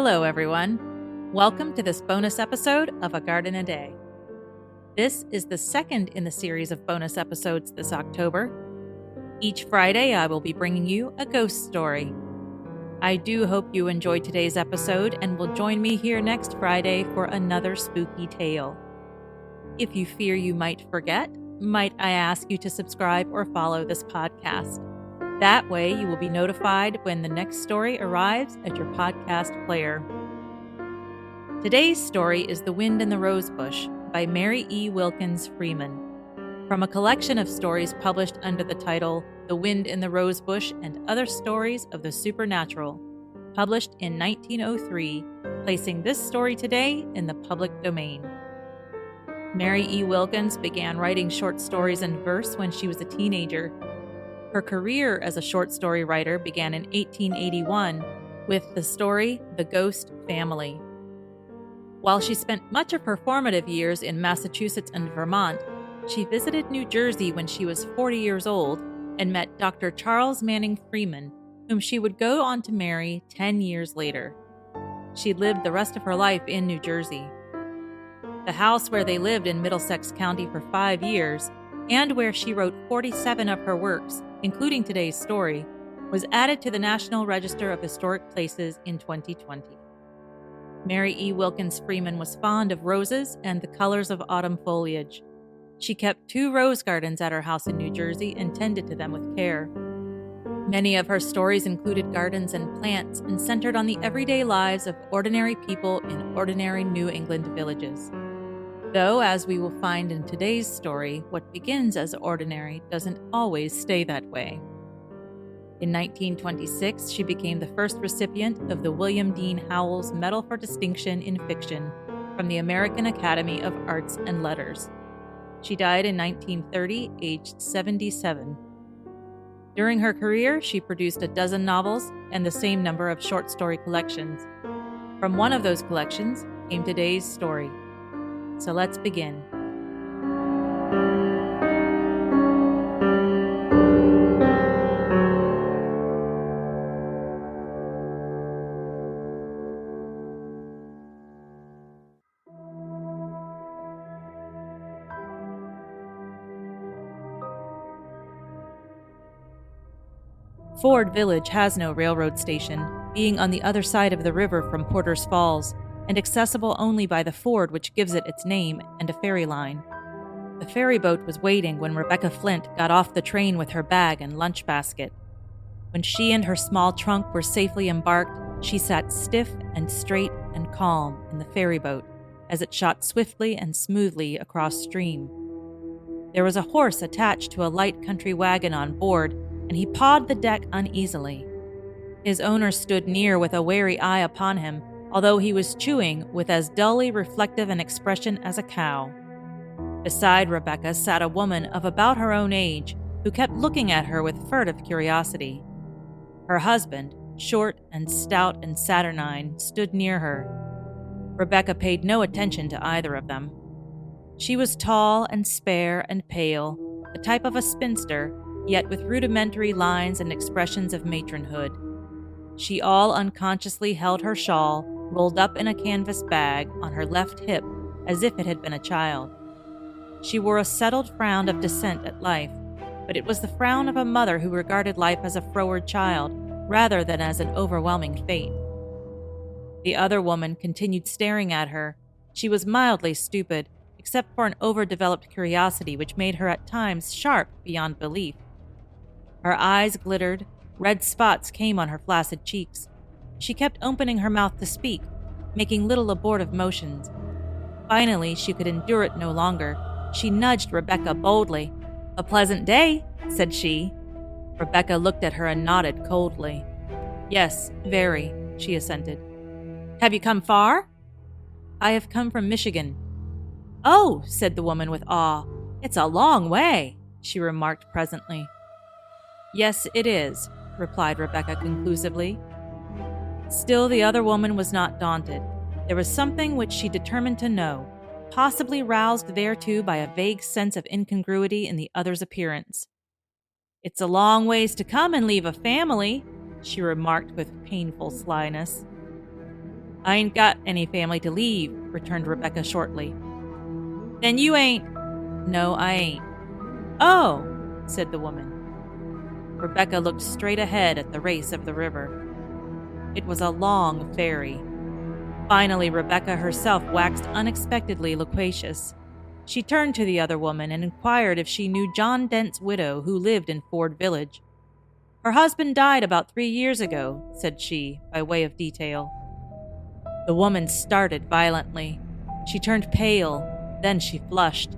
Hello, everyone. Welcome to this bonus episode of A Garden a Day. This is the second in the series of bonus episodes this October. Each Friday, I will be bringing you a ghost story. I do hope you enjoyed today's episode and will join me here next Friday for another spooky tale. If you fear you might forget, might I ask you to subscribe or follow this podcast? That way, you will be notified when the next story arrives at your podcast player. Today's story is The Wind in the Rosebush by Mary E. Wilkins Freeman, from a collection of stories published under the title The Wind in the Rosebush and Other Stories of the Supernatural, published in 1903, placing this story today in the public domain. Mary E. Wilkins began writing short stories in verse when she was a teenager. Her career as a short story writer began in 1881 with the story The Ghost Family. While she spent much of her formative years in Massachusetts and Vermont, she visited New Jersey when she was 40 years old and met Dr. Charles Manning Freeman, whom she would go on to marry 10 years later. She lived the rest of her life in New Jersey. The house where they lived in Middlesex County for 5 years, and where she wrote 47 of her works, including today's story, was added to the National Register of Historic Places in 2020. Mary E. Wilkins Freeman was fond of roses and the colors of autumn foliage. She kept 2 rose gardens at her house in New Jersey and tended to them with care. Many of her stories included gardens and plants and centered on the everyday lives of ordinary people in ordinary New England villages. Though, as we will find in today's story, what begins as ordinary doesn't always stay that way. In 1926, she became the first recipient of the William Dean Howells Medal for Distinction in Fiction from the American Academy of Arts and Letters. She died in 1930, aged 77. During her career, she produced a dozen novels and the same number of short story collections. From one of those collections came today's story. So let's begin. Ford Village has no railroad station, being on the other side of the river from Porter's Falls, and accessible only by the ford which gives it its name and a ferry line. The ferry boat was waiting when Rebecca Flint got off the train with her bag and lunch basket. When she and her small trunk were safely embarked, she sat stiff and straight and calm in the ferry boat as it shot swiftly and smoothly across stream. There was a horse attached to a light country wagon on board, and he pawed the deck uneasily. His owner stood near with a wary eye upon him, although he was chewing with as dully reflective an expression as a cow. Beside Rebecca sat a woman of about her own age, who kept looking at her with furtive curiosity. Her husband, short and stout and saturnine, stood near her. Rebecca paid no attention to either of them. She was tall and spare and pale, the type of a spinster, yet with rudimentary lines and expressions of matronhood. She all unconsciously held her shawl, rolled up in a canvas bag, on her left hip, as if it had been a child. She wore a settled frown of dissent at life, but it was the frown of a mother who regarded life as a froward child, rather than as an overwhelming fate. The other woman continued staring at her. She was mildly stupid, except for an overdeveloped curiosity which made her at times sharp beyond belief. Her eyes glittered, red spots came on her flaccid cheeks. She kept opening her mouth to speak, making little abortive motions. Finally, she could endure it no longer. She nudged Rebecca boldly. "A pleasant day," said she. Rebecca looked at her and nodded coldly. "Yes, very," she assented. "Have you come far?" "I have come from Michigan." "Oh," said the woman with awe. "It's a long way," she remarked presently. "Yes, it is," replied Rebecca conclusively. Still, the other woman was not daunted. There was something which she determined to know, possibly roused thereto by a vague sense of incongruity in the other's appearance. "It's a long ways to come and leave a family," she remarked with painful slyness. I ain't got any family to leave, returned Rebecca shortly. Then you ain't. No, I ain't. Oh, said the woman. Rebecca looked straight ahead at the race of the river. It was a long ferry. Finally, Rebecca herself waxed unexpectedly loquacious. She turned to the other woman and inquired if she knew John Dent's widow who lived in Ford Village. Her husband died about 3 years ago, said she, by way of detail. The woman started violently. She turned pale, then she flushed.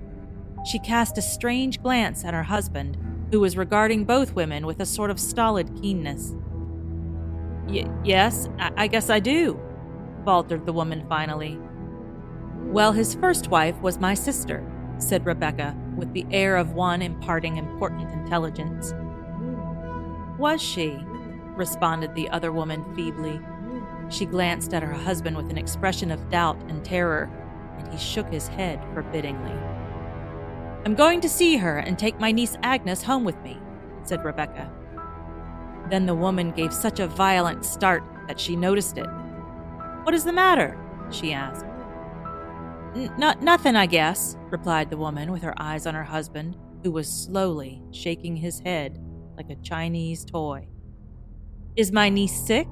She cast a strange glance at her husband, who was regarding both women with a sort of stolid keenness. Yes, I guess I do, faltered the woman finally. Well, his first wife was my sister, said Rebecca, with the air of one imparting important intelligence. Was she? Responded the other woman feebly. She glanced at her husband with an expression of doubt and terror, and he shook his head forbiddingly. I'm going to see her and take my niece Agnes home with me, said Rebecca. Then the woman gave such a violent start that she noticed it. What is the matter? She asked. Nothing, I guess, replied the woman with her eyes on her husband, who was slowly shaking his head like a Chinese toy. Is my niece sick?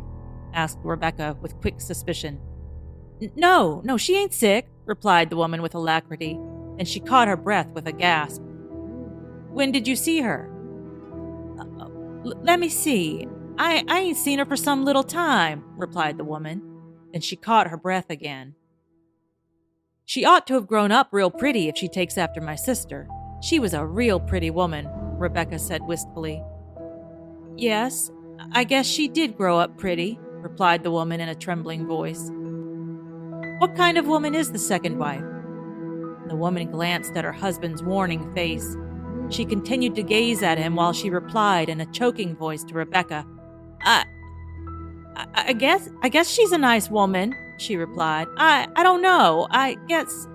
Asked Rebecca with quick suspicion. No, she ain't sick, replied the woman with alacrity, and she caught her breath with a gasp. When did you see her? Let me see. I ain't seen her for some little time, replied the woman. Then she caught her breath again. She ought to have grown up real pretty if she takes after my sister. She was a real pretty woman, Rebecca said wistfully. Yes, I guess she did grow up pretty, replied the woman in a trembling voice. What kind of woman is the second wife? The woman glanced at her husband's warning face. She continued to gaze at him while she replied in a choking voice to Rebecca. I guess she's a nice woman, she replied. I don't know. I guess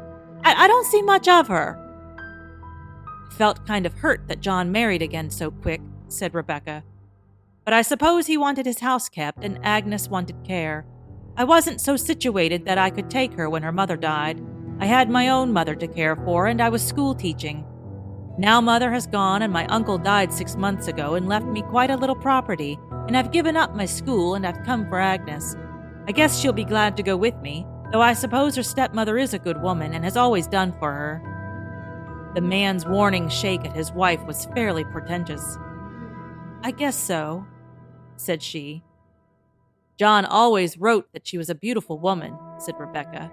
I don't see much of her. I felt kind of hurt that John married again so quick, said Rebecca. But I suppose he wanted his house kept and Agnes wanted care. I wasn't so situated that I could take her when her mother died. I had my own mother to care for, and I was school teaching. Now Mother has gone, and my uncle died 6 months ago and left me quite a little property, and I've given up my school and I've come for Agnes. I guess she'll be glad to go with me, though I suppose her stepmother is a good woman and has always done for her. The man's warning shake at his wife was fairly portentous. I guess so, said she. John always wrote that she was a beautiful woman, said Rebecca.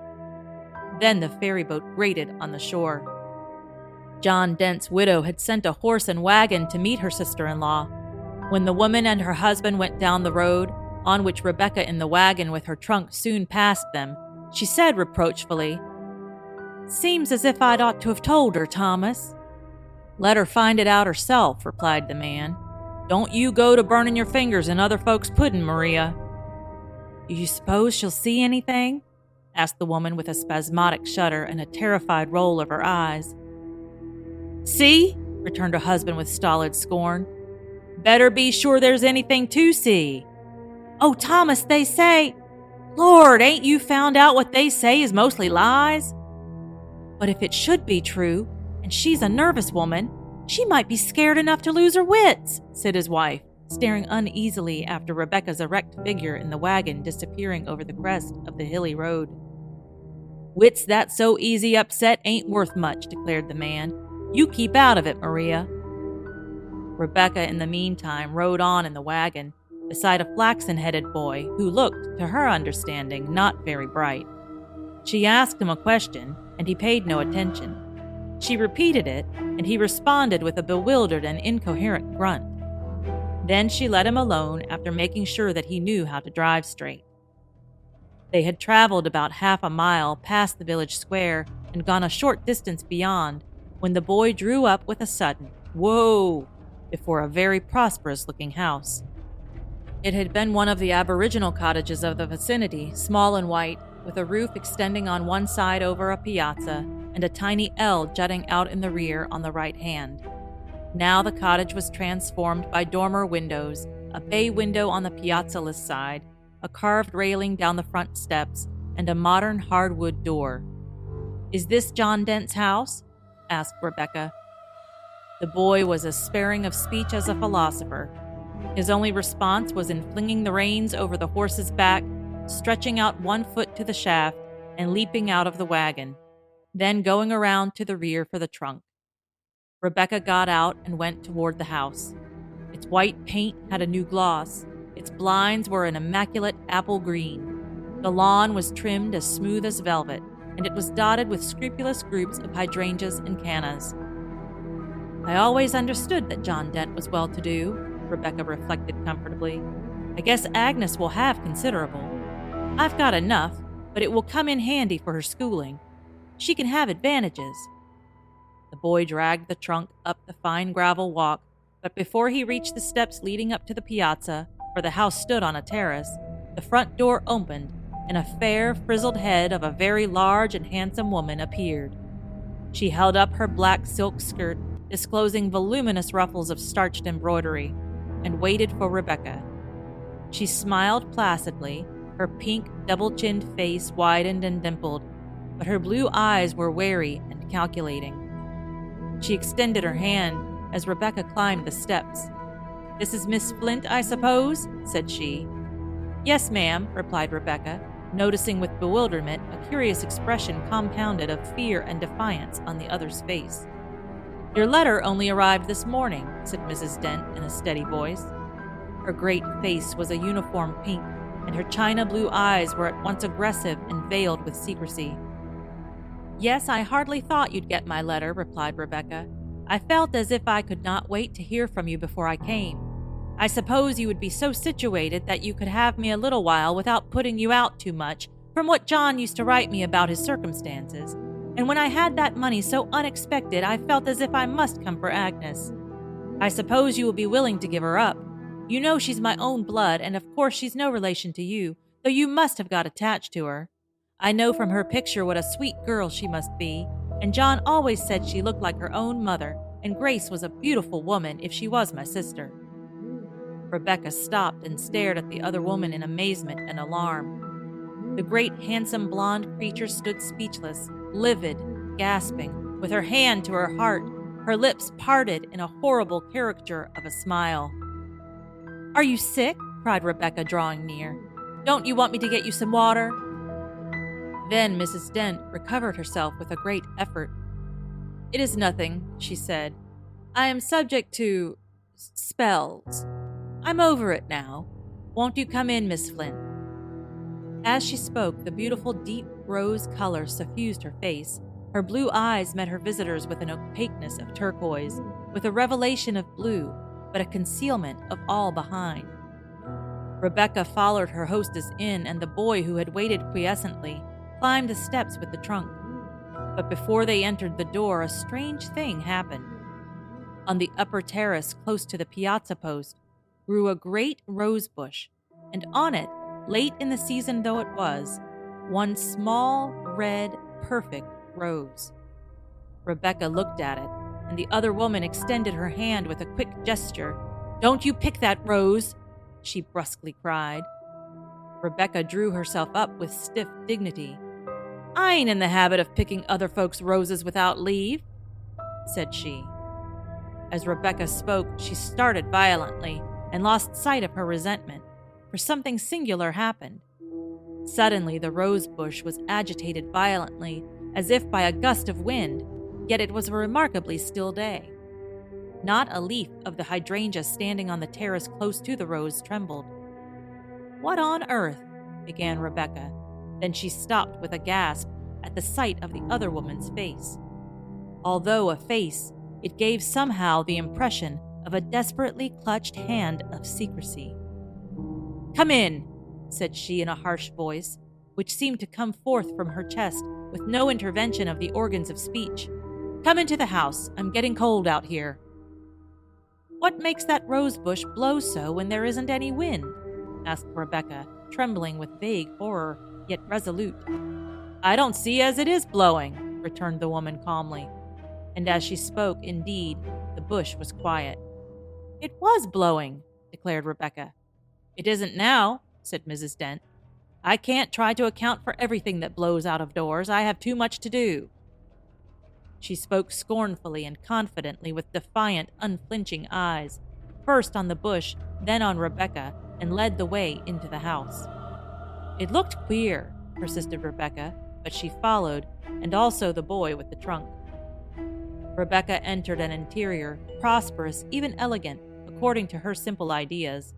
Then the ferry boat grated on the shore. John Dent's widow had sent a horse and wagon to meet her sister-in-law. When the woman and her husband went down the road, on which Rebecca in the wagon with her trunk soon passed them, she said reproachfully, Seems as if I'd ought to have told her, Thomas. Let her find it out herself, replied the man. Don't you go to burning your fingers in other folks' pudding, Maria. Do you suppose she'll see anything? Asked the woman with a spasmodic shudder and a terrified roll of her eyes. See? Returned her husband with stolid scorn. Better be sure there's anything to see. Oh, Thomas, they say... Lord, ain't you found out what they say is mostly lies? But if it should be true, and she's a nervous woman, she might be scared enough to lose her wits, said his wife, staring uneasily after Rebecca's erect figure in the wagon disappearing over the crest of the hilly road. Wits that so easy upset ain't worth much, declared the man. You keep out of it, Maria. Rebecca, in the meantime, rode on in the wagon, beside a flaxen-headed boy who looked, to her understanding, not very bright. She asked him a question, and he paid no attention. She repeated it, and he responded with a bewildered and incoherent grunt. Then she let him alone after making sure that he knew how to drive straight. They had traveled about half a mile past the village square and gone a short distance beyond when the boy drew up with a sudden, "Whoa!" before a very prosperous-looking house. It had been one of the aboriginal cottages of the vicinity, small and white, with a roof extending on one side over a piazza and a tiny L jutting out in the rear on the right hand. Now the cottage was transformed by dormer windows, a bay window on the piazzaless side, a carved railing down the front steps, and a modern hardwood door. "Is this John Dent's house?" asked Rebecca. The boy was as sparing of speech as a philosopher. His only response was in flinging the reins over the horse's back, stretching out one foot to the shaft, and leaping out of the wagon, then going around to the rear for the trunk. Rebecca got out and went toward the house. Its white paint had a new gloss. Its blinds were an immaculate apple green. The lawn was trimmed as smooth as velvet, and it was dotted with scrupulous groups of hydrangeas and cannas. "I always understood that John Dent was well-to-do," Rebecca reflected comfortably. "I guess Agnes will have considerable. I've got enough, but it will come in handy for her schooling. She can have advantages." The boy dragged the trunk up the fine gravel walk, but before he reached the steps leading up to the piazza, where the house stood on a terrace, the front door opened, and a fair, frizzled head of a very large and handsome woman appeared. She held up her black silk skirt, disclosing voluminous ruffles of starched embroidery, and waited for Rebecca. She smiled placidly, her pink, double-chinned face widened and dimpled, but her blue eyes were wary and calculating. She extended her hand as Rebecca climbed the steps. "This is Miss Flint, I suppose?" said she. "Yes, ma'am," replied Rebecca, noticing with bewilderment a curious expression compounded of fear and defiance on the other's face. "Your letter only arrived this morning," said Mrs. Dent in a steady voice. Her great face was a uniform pink, and her china blue eyes were at once aggressive and veiled with secrecy. "Yes, I hardly thought you'd get my letter," replied Rebecca. "I felt as if I could not wait to hear from you before I came. I suppose you would be so situated that you could have me a little while without putting you out too much from what John used to write me about his circumstances. And when I had that money so unexpected, I felt as if I must come for Agnes. I suppose you will be willing to give her up. You know she's my own blood, and of course she's no relation to you, though you must have got attached to her. I know from her picture what a sweet girl she must be, and John always said she looked like her own mother, and Grace was a beautiful woman if she was my sister." Rebecca stopped and stared at the other woman in amazement and alarm. The great handsome blonde creature stood speechless, livid, gasping, with her hand to her heart, her lips parted in a horrible caricature of a smile. "Are you sick?" cried Rebecca, drawing near. "Don't you want me to get you some water?" Then Mrs. Dent recovered herself with a great effort. "It is nothing," she said. "I am subject to spells. I'm over it now. Won't you come in, Miss Flint?" As she spoke, the beautiful deep rose color suffused her face. Her blue eyes met her visitors with an opaqueness of turquoise, with a revelation of blue, but a concealment of all behind. Rebecca followed her hostess in, and the boy, who had waited quiescently, climbed the steps with the trunk. But before they entered the door, a strange thing happened. On the upper terrace, close to the piazza post, grew a great rosebush, and on it, late in the season though it was, one small, red, perfect rose. Rebecca looked at it, and the other woman extended her hand with a quick gesture. "Don't you pick that rose!" she brusquely cried. Rebecca drew herself up with stiff dignity. "I ain't in the habit of picking other folks' roses without leave," said she. As Rebecca spoke, she started violently and lost sight of her resentment, for something singular happened. Suddenly the rose bush was agitated violently, as if by a gust of wind, yet it was a remarkably still day. Not a leaf of the hydrangea standing on the terrace close to the rose trembled. "What on earth?" began Rebecca. Then she stopped with a gasp at the sight of the other woman's face. Although a face, it gave somehow the impression of a desperately clutched hand of secrecy. "Come in," said she in a harsh voice, which seemed to come forth from her chest with no intervention of the organs of speech. "Come into the house. I'm getting cold out here." "What makes that rose bush blow so when there isn't any wind?" asked Rebecca, trembling with vague horror, yet resolute. "I don't see as it is blowing," returned the woman calmly. And as she spoke, indeed, the bush was quiet. "It was blowing," declared Rebecca. "It isn't now," said Mrs. Dent. I can't try to account for everything that blows out of doors. I have too much to do." She spoke scornfully and confidently with defiant, unflinching eyes, first on the bush, then on Rebecca, and led the way into the house. "It looked queer," persisted Rebecca, but she followed, and also the boy with the trunk. Rebecca entered an interior, prosperous, even elegant, according to her simple ideas.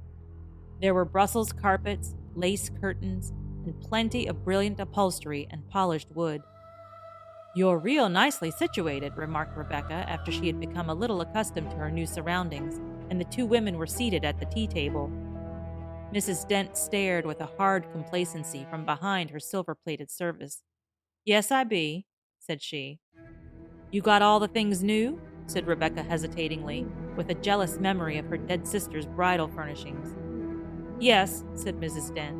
There were Brussels carpets, lace curtains, and plenty of brilliant upholstery and polished wood. "You're real nicely situated," remarked Rebecca after she had become a little accustomed to her new surroundings, and the two women were seated at the tea table. Mrs. Dent stared with a hard complacency from behind her silver-plated service. "Yes, I be," said she. "You got all the things new?" said Rebecca hesitatingly, with a jealous memory of her dead sister's bridal furnishings. "Yes," said Mrs. Dent.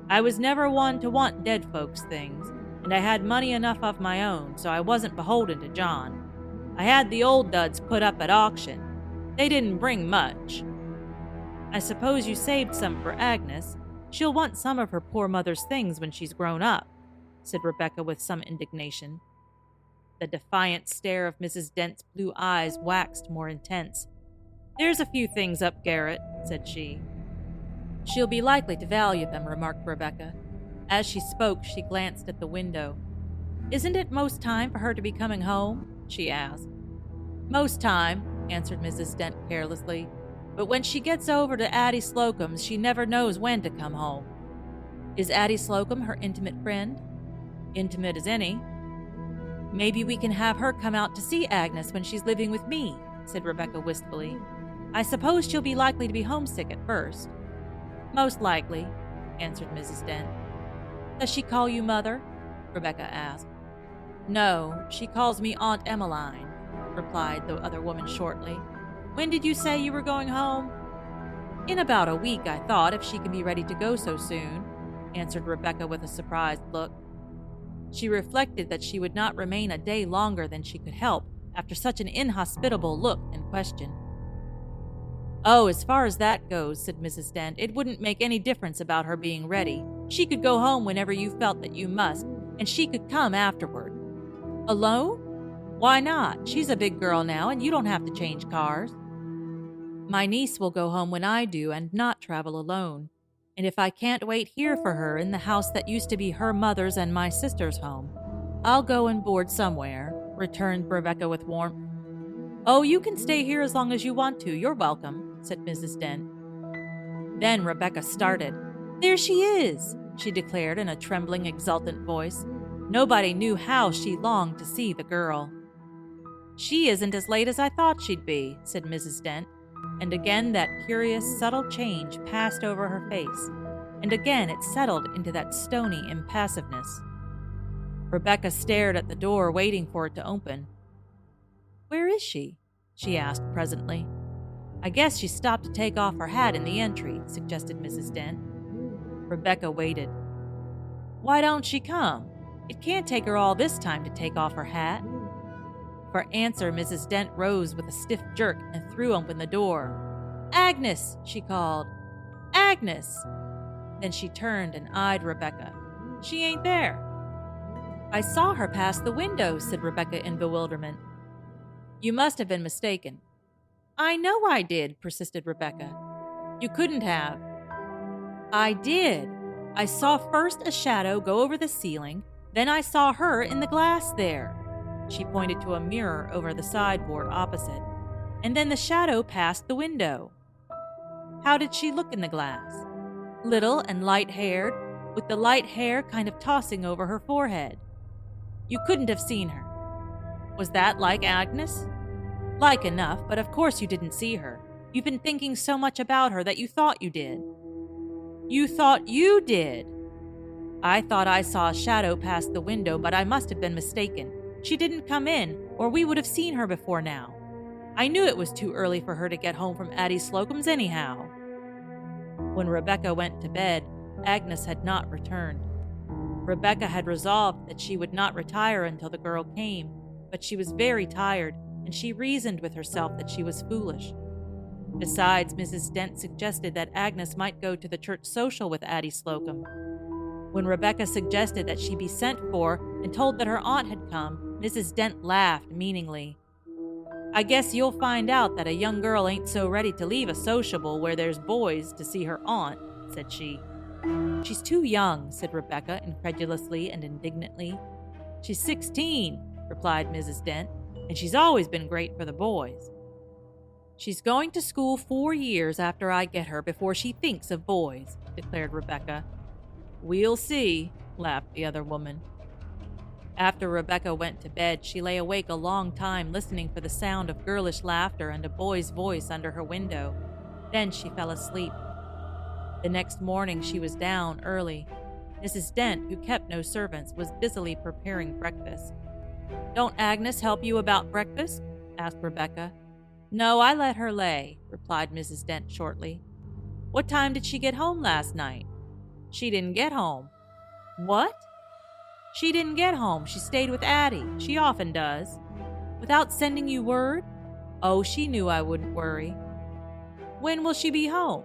"I was never one to want dead folks' things, and I had money enough of my own, so I wasn't beholden to John. I had the old duds put up at auction. They didn't bring much." "I suppose you saved some for Agnes. She'll want some of her poor mother's things when she's grown up," said Rebecca with some indignation. The defiant stare of Mrs. Dent's blue eyes waxed more intense. "There's a few things up garret," said she. "She'll be likely to value them," remarked Rebecca. As she spoke, she glanced at the window. "Isn't it most time for her to be coming home?" she asked. "Most time," answered Mrs. Dent carelessly. "But when she gets over to Addie Slocum's, she never knows when to come home." "Is Addie Slocum her intimate friend?" "Intimate as any." "Maybe we can have her come out to see Agnes when she's living with me," said Rebecca wistfully. "I suppose she'll be likely to be homesick at first." "Most likely," answered Mrs. Dent. "Does she call you Mother?" Rebecca asked. "No, she calls me Aunt Emmeline," replied the other woman shortly. "When did you say you were going home?" "In about a week, I thought, if she can be ready to go so soon," answered Rebecca with a surprised look. She reflected that she would not remain a day longer than she could help after such an inhospitable look and question. "Oh, as far as that goes," said Mrs. Dent, "it wouldn't make any difference about her being ready. She could go home whenever you felt that you must, and she could come afterward." "Alone?" "Why not? She's a big girl now, and you don't have to change cars." "My niece will go home when I do and not travel alone. And if I can't wait here for her in the house that used to be her mother's and my sister's home, I'll go and board somewhere," returned Rebecca with warmth. "Oh, you can stay here as long as you want to. You're welcome," said Mrs. Dent. Then Rebecca started. "There she is," she declared in a trembling, exultant voice. Nobody knew how she longed to see the girl. "She isn't as late as I thought she'd be," said Mrs. Dent, and again that curious, subtle change passed over her face, and again it settled into that stony impassiveness. Rebecca stared at the door, waiting for it to open. "Where is she?" she asked presently. "I guess she stopped to take off her hat in the entry," suggested Mrs. Dent. Rebecca waited. "Why don't she come? It can't take her all this time to take off her hat." For answer, Mrs. Dent rose with a stiff jerk and threw open the door. "Agnes!" she called. "Agnes!" Then she turned and eyed Rebecca. "She ain't there." "I saw her pass the window," said Rebecca in bewilderment. "You must have been mistaken." "I know I did," persisted Rebecca. "You couldn't have." "I did. I saw first a shadow go over the ceiling, then I saw her in the glass there." She pointed to a mirror over the sideboard opposite. "And then the shadow passed the window." "How did she look in the glass?" "Little and light-haired, with the light hair kind of tossing over her forehead." "You couldn't have seen her." "Was that like Agnes?" "Like enough, but of course you didn't see her. You've been thinking so much about her that you thought you did." "You thought you did?" "I thought I saw a shadow pass the window, but I must have been mistaken. She didn't come in, or we would have seen her before now. I knew it was too early for her to get home from Addie Slocum's anyhow." When Rebecca went to bed, Agnes had not returned. Rebecca had resolved that she would not retire until the girl came, but she was very tired, and she reasoned with herself that she was foolish. Besides, Mrs. Dent suggested that Agnes might go to the church social with Addie Slocum. When Rebecca suggested that she be sent for and told that her aunt had come, Mrs. Dent laughed meaningly. "I guess you'll find out that a young girl ain't so ready to leave a sociable where there's boys to see her aunt," said she. "She's too young," said Rebecca incredulously and indignantly. "She's 16, replied Mrs. Dent, "and she's always been great for the boys." "She's going to school 4 years after I get her before she thinks of boys," declared Rebecca. "We'll see," laughed the other woman. After Rebecca went to bed, she lay awake a long time listening for the sound of girlish laughter and a boy's voice under her window. Then she fell asleep. The next morning she was down early. Mrs. Dent, who kept no servants, was busily preparing breakfast. "Don't Agnes help you about breakfast?" asked Rebecca. "No, I let her lay," replied Mrs. Dent shortly. "What time did she get home last night?" "She didn't get home." "What?" "She didn't get home. She stayed with Addie. She often does." "Without sending you word?" "Oh, she knew I wouldn't worry." "When will she be home?"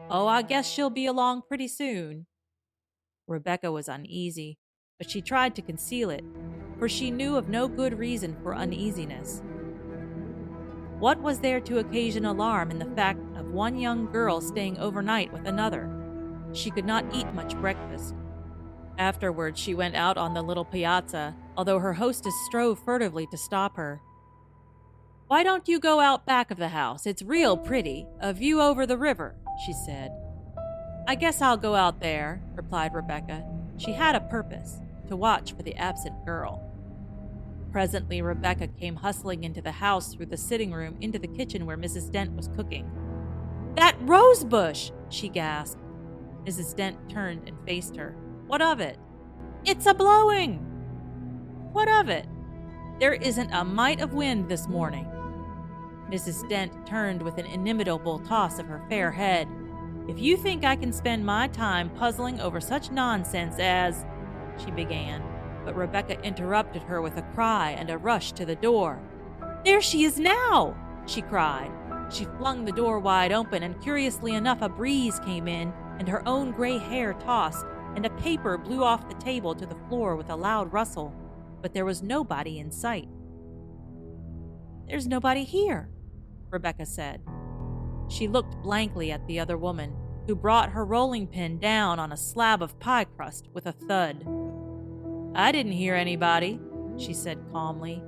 "Oh, I guess she'll be along pretty soon." Rebecca was uneasy, but she tried to conceal it, for she knew of no good reason for uneasiness. What was there to occasion alarm in the fact of one young girl staying overnight with another? She could not eat much breakfast. Afterwards, she went out on the little piazza, although her hostess strove furtively to stop her. "Why don't you go out back of the house? It's real pretty, a view over the river," she said. "I guess I'll go out there," replied Rebecca. She had a purpose, to watch for the absent girl. Presently, Rebecca came hustling into the house through the sitting room into the kitchen where Mrs. Dent was cooking. "That rosebush!" she gasped. Mrs. Dent turned and faced her. "What of it?" "It's a-blowing." "What of it?" "There isn't a mite of wind this morning." Mrs. Dent turned with an inimitable toss of her fair head. "If you think I can spend my time puzzling over such nonsense as—" she began, but Rebecca interrupted her with a cry and a rush to the door. "There she is now!" she cried. She flung the door wide open, and curiously enough a breeze came in, and her own gray hair tossed, and a paper blew off the table to the floor with a loud rustle, but there was nobody in sight. "There's nobody here," Rebecca said. She looked blankly at the other woman, who brought her rolling pin down on a slab of pie crust with a thud. "I didn't hear anybody," she said calmly.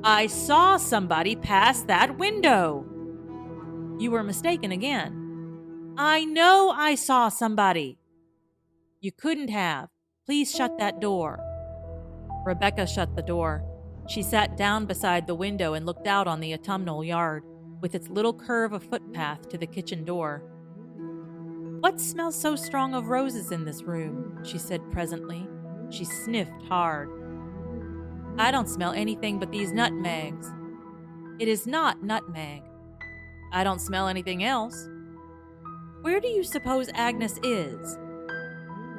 "I saw somebody pass that window." "You were mistaken again." "I know I saw somebody." "You couldn't have. Please shut that door." Rebecca shut the door. She sat down beside the window and looked out on the autumnal yard, with its little curve of footpath to the kitchen door. "What smells so strong of roses in this room?" she said presently. She sniffed hard. "I don't smell anything but these nutmegs." "It is not nutmeg." "I don't smell anything else." "Where do you suppose Agnes is?"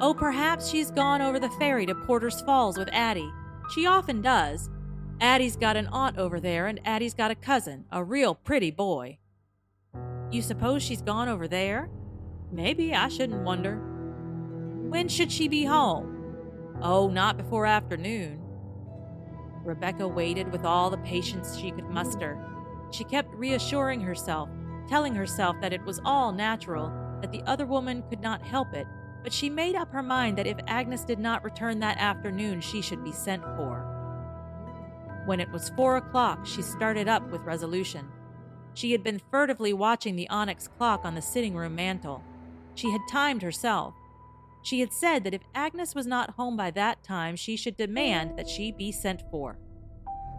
"Oh, perhaps she's gone over the ferry to Porter's Falls with Addie. She often does. Addie's got an aunt over there, and Addie's got a cousin, a real pretty boy." "You suppose she's gone over there?" "Maybe. I shouldn't wonder." "When should she be home?" "Oh, not before afternoon." Rebecca waited with all the patience she could muster. She kept reassuring herself, telling herself that it was all natural, that the other woman could not help it, but she made up her mind that if Agnes did not return that afternoon, she should be sent for. When it was 4 o'clock, she started up with resolution. She had been furtively watching the onyx clock on the sitting-room mantel. She had timed herself. She had said that if Agnes was not home by that time, she should demand that she be sent for.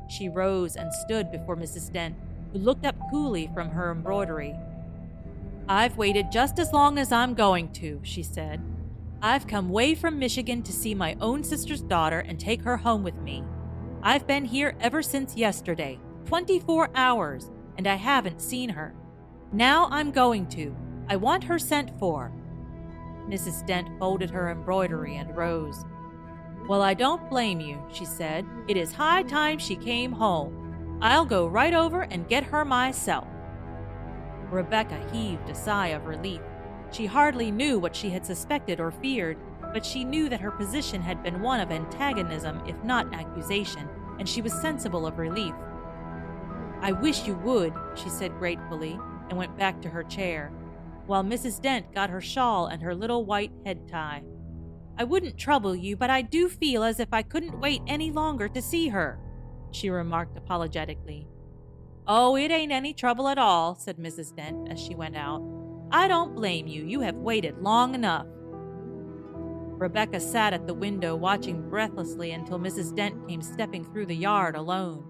She rose and stood before Mrs. Dent, who looked up coolly from her embroidery. "I've waited just as long as I'm going to," she said. "I've come way from Michigan to see my own sister's daughter and take her home with me. I've been here ever since yesterday, 24 hours, and I haven't seen her. Now I'm going to. I want her sent for." Mrs. Dent folded her embroidery and rose. "Well, I don't blame you," she said. "It is high time she came home. I'll go right over and get her myself." Rebecca heaved a sigh of relief. She hardly knew what she had suspected or feared, but she knew that her position had been one of antagonism, if not accusation, and she was sensible of relief. "I wish you would," she said gratefully, and went back to her chair, while Mrs. Dent got her shawl and her little white head tie. "I wouldn't trouble you, but I do feel as if I couldn't wait any longer to see her," she remarked apologetically. "Oh, it ain't any trouble at all," said Mrs. Dent as she went out. "I don't blame you. You have waited long enough." Rebecca sat at the window watching breathlessly until Mrs. Dent came stepping through the yard alone.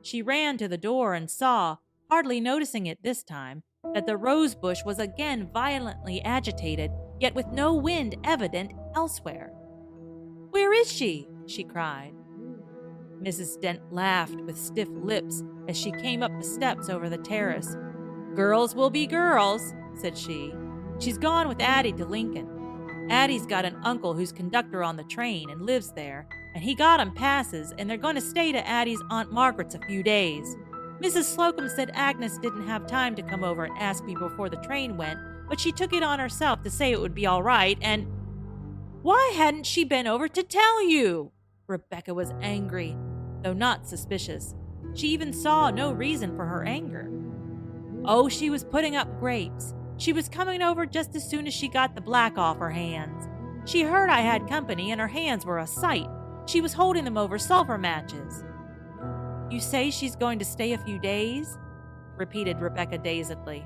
She ran to the door and saw, hardly noticing it this time, that the rosebush was again violently agitated, yet with no wind evident elsewhere. "Where is she?" she cried. Mrs. Dent laughed with stiff lips as she came up the steps over the terrace. "Girls will be girls," said she. "She's gone with Addie to Lincoln. Addie's got an uncle who's conductor on the train and lives there, and he got 'em passes, and they're going to stay to Addie's Aunt Margaret's a few days. Mrs. Slocum said Agnes didn't have time to come over and ask me before the train went, but she took it on herself to say it would be all right, and—" "Why hadn't she been over to tell you?" Rebecca was angry, though not suspicious. She even saw no reason for her anger. "Oh, she was putting up grapes. She was coming over just as soon as she got the black off her hands. She heard I had company, and her hands were a sight. She was holding them over sulfur matches." "You say she's going to stay a few days?" repeated Rebecca dazedly.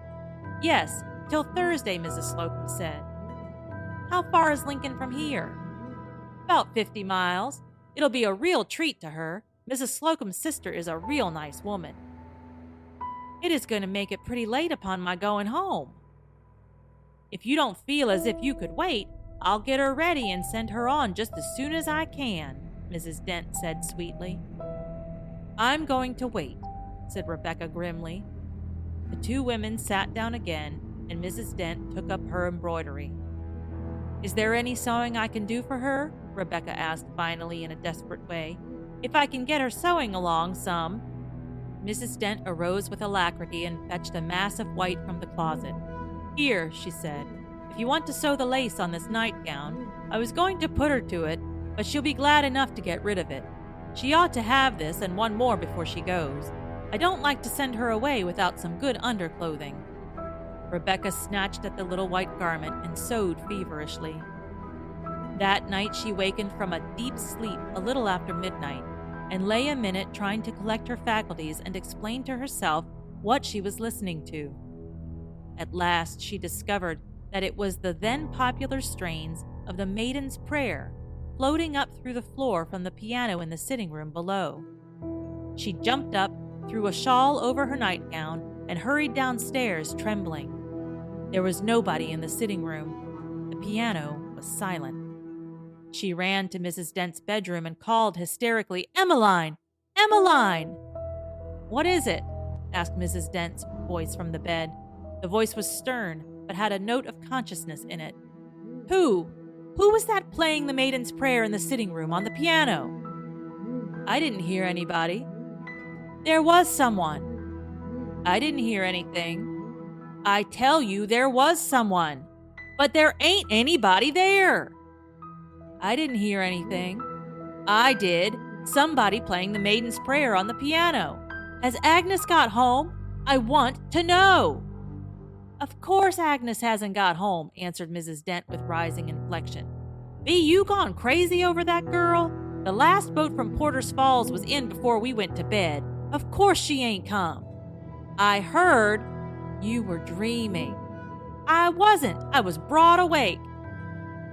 "Yes, till Thursday, Mrs. Slocum said." "How far is Lincoln from here?" "About 50 miles. It'll be a real treat to her. Mrs. Slocum's sister is a real nice woman." "It is going to make it pretty late upon my going home." "If you don't feel as if you could wait, I'll get her ready and send her on just as soon as I can," Mrs. Dent said sweetly. "I'm going to wait," said Rebecca grimly. The two women sat down again, and Mrs. Dent took up her embroidery. "Is there any sewing I can do for her?" Rebecca asked finally in a desperate way. "If I can get her sewing along some." Mrs. Dent arose with alacrity and fetched a mass of white from the closet. "Here," she said, "if you want to sew the lace on this nightgown, I was going to put her to it, but she'll be glad enough to get rid of it. She ought to have this and one more before she goes. I don't like to send her away without some good underclothing." Rebecca snatched at the little white garment and sewed feverishly. That night she wakened from a deep sleep a little after midnight, and lay a minute trying to collect her faculties and explain to herself what she was listening to. At last she discovered that it was the then popular strains of the Maiden's Prayer floating up through the floor from the piano in the sitting room below. She jumped up, threw a shawl over her nightgown, and hurried downstairs, trembling. There was nobody in the sitting room. The piano was silent. She ran to Mrs. Dent's bedroom and called hysterically, "Emmeline! Emmeline!" "What is it?" asked Mrs. Dent's voice from the bed. The voice was stern, but had a note of consciousness in it. Who was that playing the Maiden's Prayer in the sitting room on the piano?" "I didn't hear anybody." "There was someone." "I didn't hear anything." "I tell you, there was someone. But there ain't anybody there." "I didn't hear anything." "I did. Somebody playing the Maiden's Prayer on the piano. Has Agnes got home? I want to know." "Of course Agnes hasn't got home," answered Mrs. Dent with rising inflection. "Be you gone crazy over that girl? The last boat from Porter's Falls was in before we went to bed. Of course she ain't come." "I heard—" "You were dreaming." "I wasn't. I was broad awake."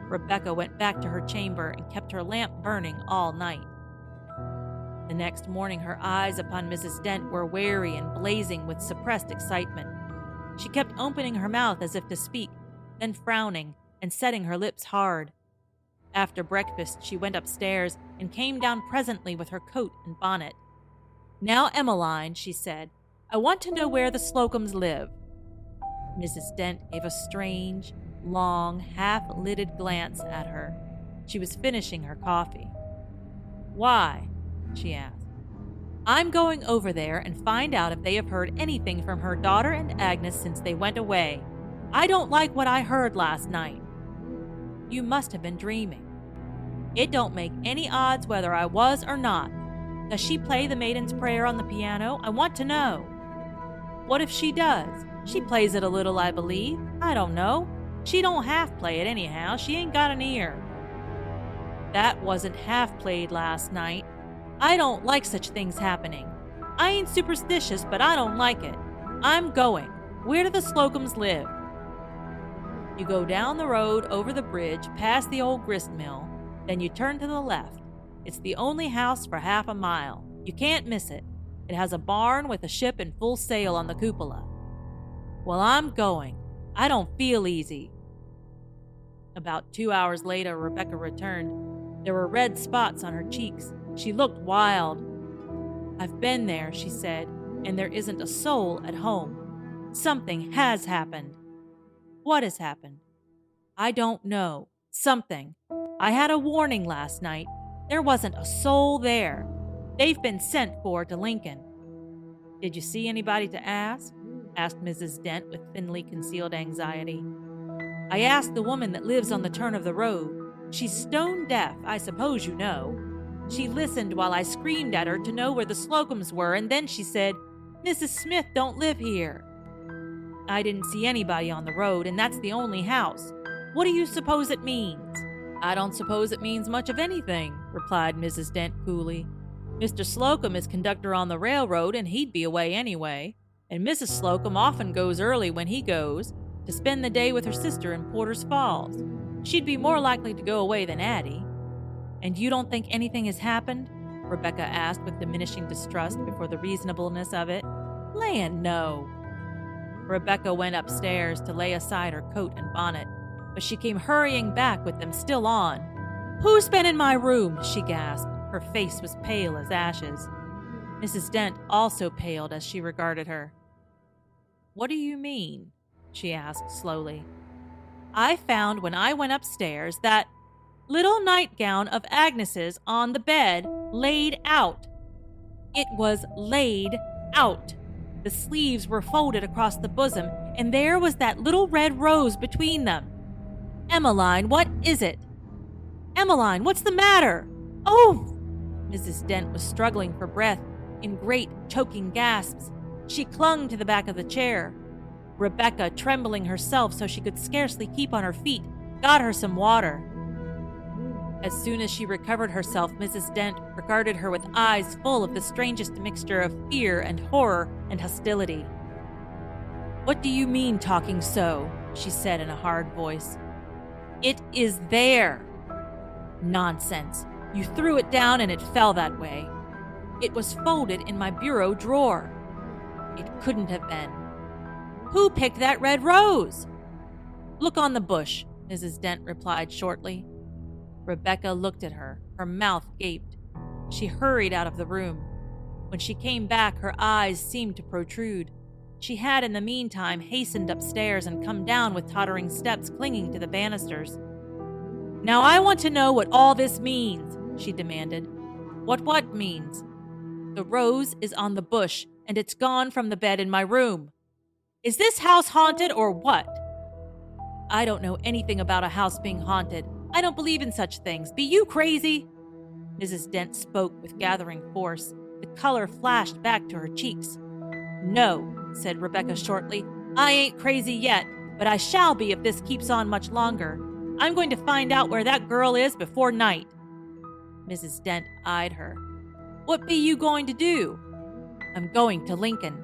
Rebecca went back to her chamber and kept her lamp burning all night. The next morning her eyes upon Mrs. Dent were wary and blazing with suppressed excitement. She kept opening her mouth as if to speak, then frowning and setting her lips hard. After breakfast she went upstairs and came down presently with her coat and bonnet. "Now, Emmeline," she said, "I want to know where the Slocums live." Mrs. Dent gave a strange, long, half-lidded glance at her. She was finishing her coffee. "Why?" she asked. "I'm going over there and find out if they have heard anything from her daughter and Agnes since they went away. I don't like what I heard last night." You must have been dreaming. It don't make any odds whether I was or not. Does she play the Maiden's Prayer on the piano? I want to know. What if she does? She plays it a little, I believe. I don't know. She don't half play it anyhow. She ain't got an ear. That wasn't half played last night. I don't like such things happening. I ain't superstitious, but I don't like it. I'm going. Where do the Slocums live? You go down the road, over the bridge, past the old grist mill, then you turn to the left. It's the only house for half a mile. You can't miss it. It has a barn with a ship in full sail on the cupola. Well, I'm going. I don't feel easy. About 2 hours later, Rebecca returned. There were red spots on her cheeks. She looked wild. I've been there, she said, and there isn't a soul at home. Something has happened. What has happened? I don't know. Something. I had a warning last night. There wasn't a soul there. They've been sent for to Lincoln. Did you see anybody to ask? Asked Mrs. Dent with thinly concealed anxiety. I asked the woman that lives on the turn of the road. She's stone deaf, I suppose you know. She listened while I screamed at her to know where the Slocums were, and then she said, Mrs. Smith don't live here. I didn't see anybody on the road, and that's the only house. What do you suppose it means? I don't suppose it means much of anything, replied Mrs. Dent coolly. Mr. Slocum is conductor on the railroad, and he'd be away anyway. And Mrs. Slocum often goes early when he goes, to spend the day with her sister in Porter's Falls. She'd be more likely to go away than Addie. And you don't think anything has happened? Rebecca asked with diminishing distrust before the reasonableness of it. Land, no. Rebecca went upstairs to lay aside her coat and bonnet, but she came hurrying back with them still on. Who's been in my room? She gasped. Her face was pale as ashes. Mrs. Dent also paled as she regarded her. What do you mean? She asked slowly. I found when I went upstairs that little nightgown of Agnes's on the bed, laid out. It was laid out. The sleeves were folded across the bosom, and there was that little red rose between them. Emmeline, what is it? Emmeline, what's the matter? Oh! Mrs. Dent was struggling for breath in great, choking gasps. She clung to the back of the chair. Rebecca, trembling herself so she could scarcely keep on her feet, got her some water. As soon as she recovered herself, Mrs. Dent regarded her with eyes full of the strangest mixture of fear and horror and hostility. What do you mean talking so? She said in a hard voice. It is there. Nonsense. You threw it down and it fell that way. It was folded in my bureau drawer. It couldn't have been. Who picked that red rose? Look on the bush, Mrs. Dent replied shortly. Rebecca looked at her. Her mouth gaped. She hurried out of the room. When she came back, her eyes seemed to protrude. She had in the meantime hastened upstairs and come down with tottering steps clinging to the banisters. Now I want to know what all this means, she demanded. What means? The rose is on the bush, and it's gone from the bed in my room. Is this house haunted or what? I don't know anything about a house being haunted. I don't believe in such things. Be you crazy? Mrs. Dent spoke with gathering force. The color flashed back to her cheeks. No, said Rebecca shortly. I ain't crazy yet, but I shall be if this keeps on much longer. I'm going to find out where that girl is before night. Mrs. Dent eyed her. What be you going to do? I'm going to Lincoln.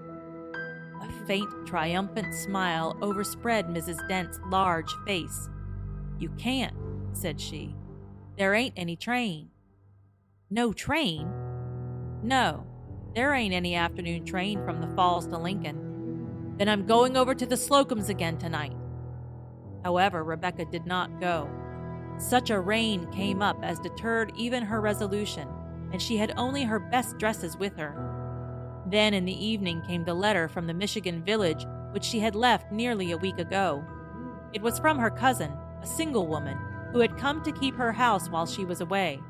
A faint, triumphant smile overspread Mrs. Dent's large face. You can't, said she. There ain't any train. No train? No, there ain't any afternoon train from the Falls to Lincoln. Then I'm going over to the Slocums again tonight. However, Rebecca did not go. Such a rain came up as deterred even her resolution, and she had only her best dresses with her. Then in the evening came the letter from the Michigan village which she had left nearly a week ago. It was from her cousin, a single woman, who had come to keep her house while she was away.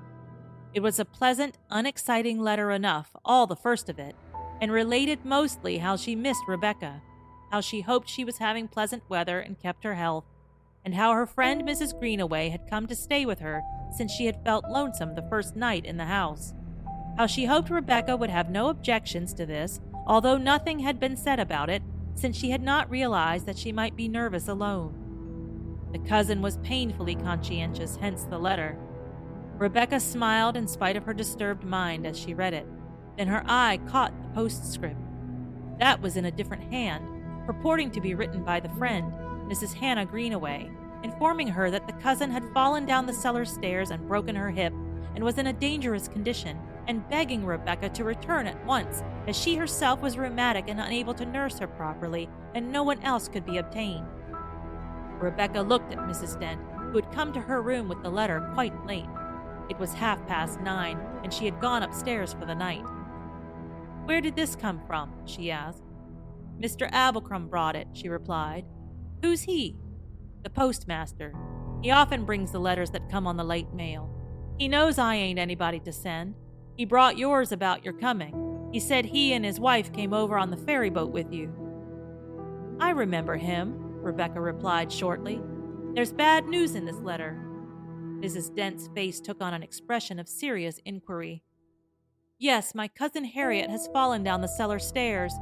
It was a pleasant, unexciting letter enough, all the first of it, and related mostly how she missed Rebecca, how she hoped she was having pleasant weather and kept her health, and how her friend Mrs. Greenaway had come to stay with her since she had felt lonesome the first night in the house. How she hoped Rebecca would have no objections to this, although nothing had been said about it, since she had not realized that she might be nervous alone. The cousin was painfully conscientious, hence the letter. Rebecca smiled in spite of her disturbed mind as she read it. Then her eye caught the postscript. That was in a different hand, purporting to be written by the friend, Mrs. Hannah Greenaway, informing her that the cousin had fallen down the cellar stairs and broken her hip and was in a dangerous condition, and begging Rebecca to return at once, as she herself was rheumatic and unable to nurse her properly, and no one else could be obtained. Rebecca looked at Mrs. Dent, who had come to her room with the letter quite late. It was 9:30, and she had gone upstairs for the night. "Where did this come from?" she asked. "Mr. Abercrombie brought it," she replied. "Who's he?" "The postmaster. He often brings the letters that come on the late mail. He knows I ain't anybody to send. He brought yours about your coming. He said he and his wife came over on the ferry boat with you." "I remember him," Rebecca replied shortly. "There's bad news in this letter." Mrs. Dent's face took on an expression of serious inquiry. "Yes, my cousin Harriet has fallen down the cellar stairs.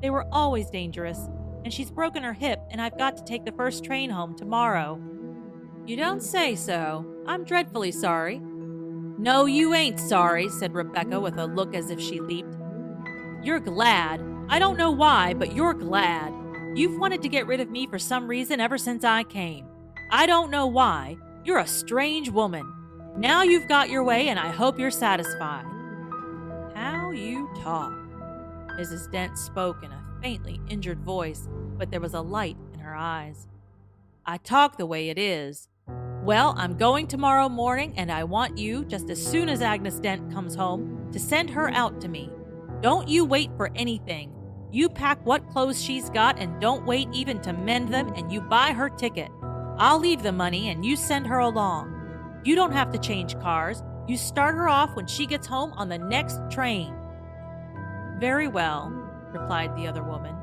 They were always dangerous, and she's broken her hip, and I've got to take the first train home tomorrow." "You don't say so. I'm dreadfully sorry." "No, you ain't sorry," said Rebecca with a look as if she leaped. "You're glad. I don't know why, but you're glad. You've wanted to get rid of me for some reason ever since I came. I don't know why. You're a strange woman. Now you've got your way, and I hope you're satisfied." "How you talk." Mrs. Dent spoke in a faintly injured voice, but there was a light in her eyes. "I talk the way it is. Well, I'm going tomorrow morning, and I want you, just as soon as Agnes Dent comes home, to send her out to me. Don't you wait for anything. You pack what clothes she's got and don't wait even to mend them, and you buy her ticket. I'll leave the money and you send her along. You don't have to change cars. You start her off when she gets home on the next train." "Very well," replied the other woman.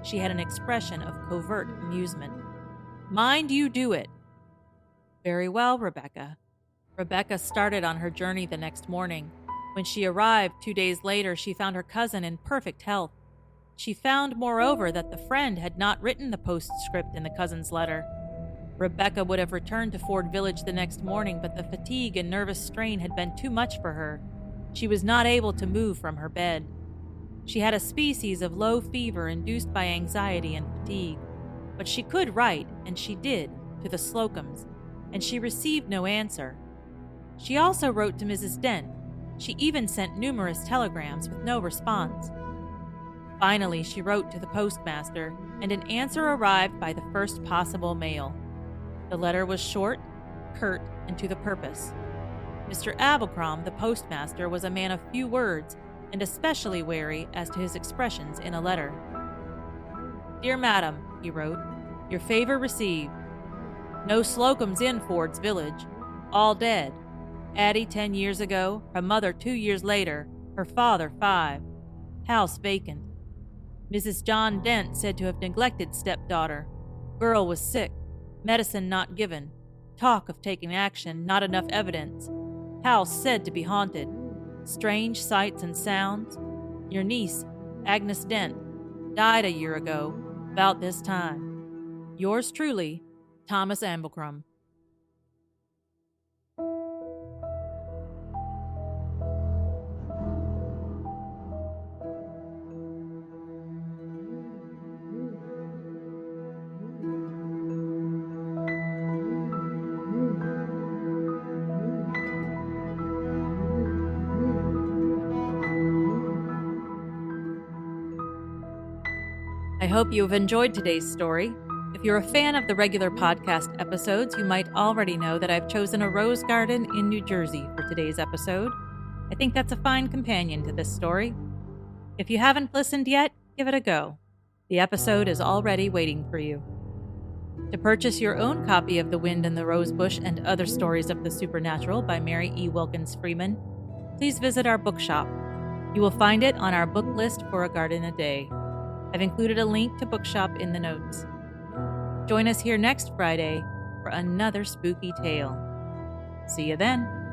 She had an expression of covert amusement. "Mind you do it." "Very well, Rebecca." Rebecca started on her journey the next morning. When she arrived 2 days later, she found her cousin in perfect health. She found, moreover, that the friend had not written the postscript in the cousin's letter. Rebecca would have returned to Ford Village the next morning, but the fatigue and nervous strain had been too much for her. She was not able to move from her bed. She had a species of low fever induced by anxiety and fatigue. But she could write, and she did, to the Slocums, and she received no answer. She also wrote to Mrs. Dent. She even sent numerous telegrams with no response. Finally, she wrote to the postmaster, and an answer arrived by the first possible mail. The letter was short, curt, and to the purpose. Mr. Abercrombie, the postmaster, was a man of few words, and especially wary as to his expressions in a letter. "Dear Madam," he wrote, "your favor received. No Slocums in Ford's Village. All dead. Addie 10 years ago, her mother 2 years later, her father 5. House vacant. Mrs. John Dent said to have neglected stepdaughter. Girl was sick. Medicine not given. Talk of taking action, not enough evidence. House said to be haunted. Strange sights and sounds. Your niece, Agnes Dent, died a year ago, about this time. Yours truly, Thomas Abercrombie." I hope you have enjoyed today's story. If you're a fan of the regular podcast episodes, you might already know that I've chosen a rose garden in New Jersey for today's episode. I think that's a fine companion to this story. If you haven't listened yet, give it a go. The episode is already waiting for you. To purchase your own copy of The Wind in the Rosebush and Other Stories of the Supernatural by Mary E. Wilkins Freeman, please visit our bookshop. You will find it on our book list for A Garden a Day. I've included a link to Bookshop in the notes. Join us here next Friday for another spooky tale. See you then.